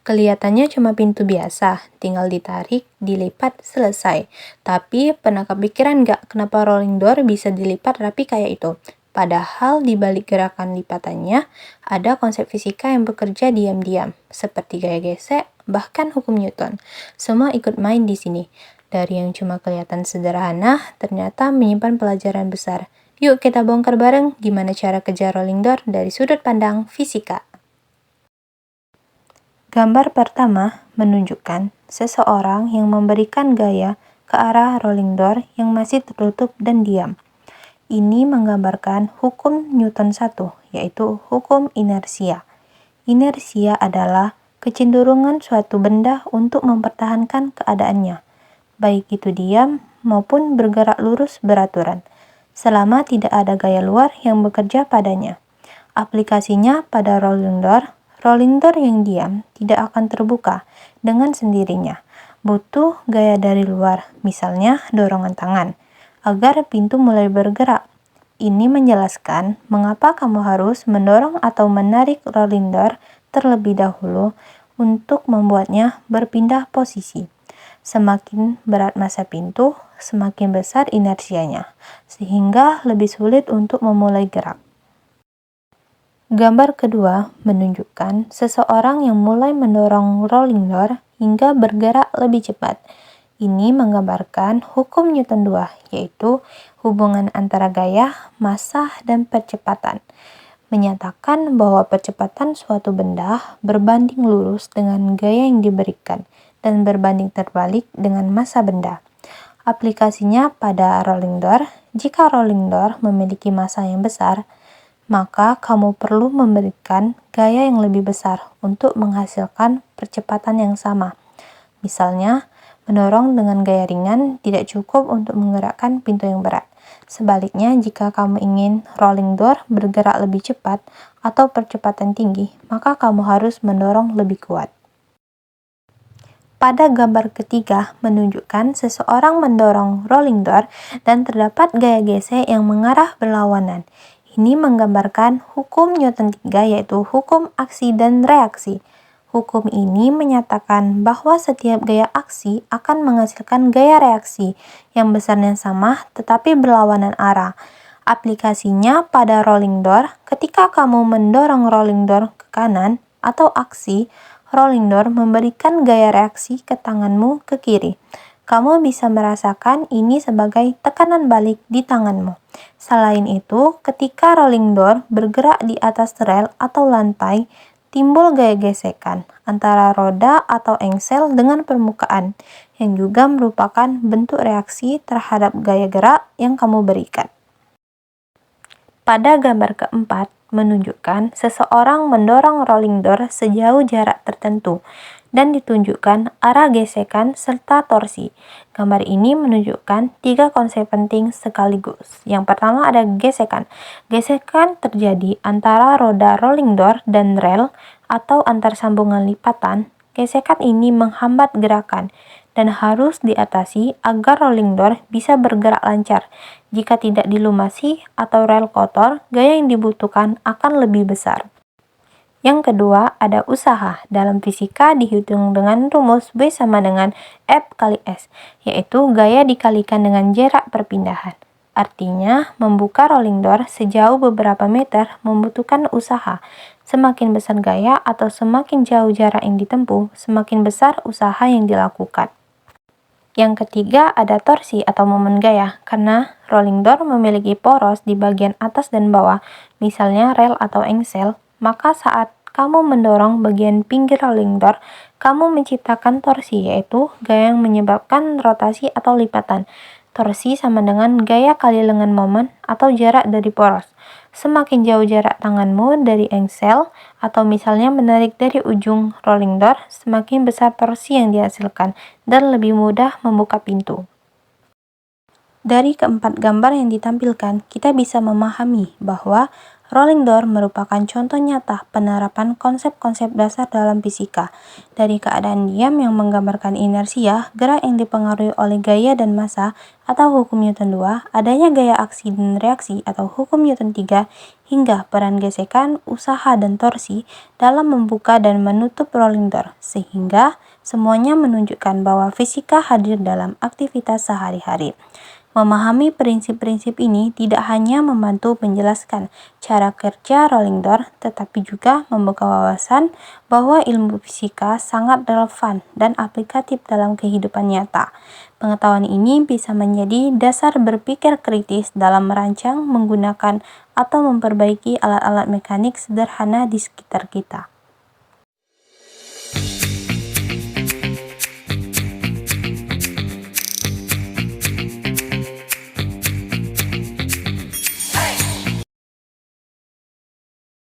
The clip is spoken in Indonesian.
Kelihatannya cuma pintu biasa, tinggal ditarik, dilipat, selesai. Tapi pernah kepikiran nggak kenapa rolling door bisa dilipat rapi kayak itu? Padahal di balik gerakan lipatannya, ada konsep fisika yang bekerja diam-diam, seperti gaya gesek, bahkan hukum Newton. Semua ikut main di sini. Dari yang cuma kelihatan sederhana, ternyata menyimpan pelajaran besar. Yuk kita bongkar bareng gimana cara kerja rolling door dari sudut pandang fisika. Gambar pertama menunjukkan seseorang yang memberikan gaya ke arah rolling door yang masih tertutup dan diam. Ini menggambarkan hukum Newton 1, yaitu hukum inersia. Inersia adalah kecenderungan suatu benda untuk mempertahankan keadaannya, baik itu diam maupun bergerak lurus beraturan, selama tidak ada gaya luar yang bekerja padanya. Aplikasinya pada rolling door yang diam tidak akan terbuka dengan sendirinya. Butuh gaya dari luar, misalnya dorongan tangan, agar pintu mulai bergerak. Ini menjelaskan mengapa kamu harus mendorong atau menarik rolling door terlebih dahulu untuk membuatnya berpindah posisi. Semakin berat massa pintu, semakin besar inersianya, sehingga lebih sulit untuk memulai gerak. Gambar kedua menunjukkan seseorang yang mulai mendorong rolling door hingga bergerak lebih cepat. Ini menggambarkan hukum Newton 2, yaitu hubungan antara gaya, massa, dan percepatan. Menyatakan bahwa percepatan suatu benda berbanding lurus dengan gaya yang diberikan dan berbanding terbalik dengan massa benda. Aplikasinya pada rolling door, jika rolling door memiliki massa yang besar, maka kamu perlu memberikan gaya yang lebih besar untuk menghasilkan percepatan yang sama. Misalnya, mendorong dengan gaya ringan tidak cukup untuk menggerakkan pintu yang berat. Sebaliknya, jika kamu ingin rolling door bergerak lebih cepat atau percepatan tinggi, maka kamu harus mendorong lebih kuat. Pada gambar ketiga menunjukkan seseorang mendorong rolling door dan terdapat gaya gesek yang mengarah berlawanan. Ini menggambarkan hukum Newton 3, yaitu hukum aksi dan reaksi. Hukum ini menyatakan bahwa setiap gaya aksi akan menghasilkan gaya reaksi yang besarnya sama tetapi berlawanan arah. Aplikasinya pada rolling door, ketika kamu mendorong rolling door ke kanan atau aksi, rolling door memberikan gaya reaksi ke tanganmu ke kiri. Kamu bisa merasakan ini sebagai tekanan balik di tanganmu. Selain itu, ketika rolling door bergerak di atas rel atau lantai, timbul gaya gesekan antara roda atau engsel dengan permukaan, yang juga merupakan bentuk reaksi terhadap gaya gerak yang kamu berikan. Pada gambar keempat, menunjukkan seseorang mendorong rolling door sejauh jarak tertentu dan ditunjukkan arah gesekan serta torsi. Gambar ini menunjukkan 3 konsep penting sekaligus. Yang pertama ada gesekan. Gesekan terjadi antara roda rolling door dan rel atau antar sambungan lipatan. Gesekan ini menghambat gerakan dan harus diatasi agar rolling door bisa bergerak lancar. Jika tidak dilumasi atau rel kotor, gaya yang dibutuhkan akan lebih besar. Yang kedua, ada usaha. Dalam fisika dihitung dengan rumus V sama dengan F kali S, yaitu gaya dikalikan dengan jarak perpindahan. Artinya, membuka rolling door sejauh beberapa meter membutuhkan usaha. Semakin besar gaya atau semakin jauh jarak yang ditempuh, semakin besar usaha yang dilakukan. Yang ketiga, ada torsi atau momen gaya, karena rolling door memiliki poros di bagian atas dan bawah, misalnya rel atau engsel. Maka saat kamu mendorong bagian pinggir rolling door, kamu menciptakan torsi, yaitu gaya yang menyebabkan rotasi atau lipatan. Torsi sama dengan gaya kali lengan momen atau jarak dari poros. Semakin jauh jarak tanganmu dari engsel, atau misalnya menarik dari ujung rolling door, semakin besar torsi yang dihasilkan dan lebih mudah membuka pintu. Dari keempat gambar yang ditampilkan, kita bisa memahami bahwa Rolling door merupakan contoh nyata penerapan konsep-konsep dasar dalam fisika. Dari keadaan diam yang menggambarkan inersia, gerak yang dipengaruhi oleh gaya dan massa atau hukum Newton 2, adanya gaya aksi dan reaksi atau hukum Newton 3, hingga peran gesekan, usaha, dan torsi dalam membuka dan menutup rolling door, sehingga semuanya menunjukkan bahwa fisika hadir dalam aktivitas sehari-hari. Memahami prinsip-prinsip ini tidak hanya membantu menjelaskan cara kerja rolling door, tetapi juga membuka wawasan bahwa ilmu fisika sangat relevan dan aplikatif dalam kehidupan nyata. Pengetahuan ini bisa menjadi dasar berpikir kritis dalam merancang, menggunakan, atau memperbaiki alat-alat mekanik sederhana di sekitar kita.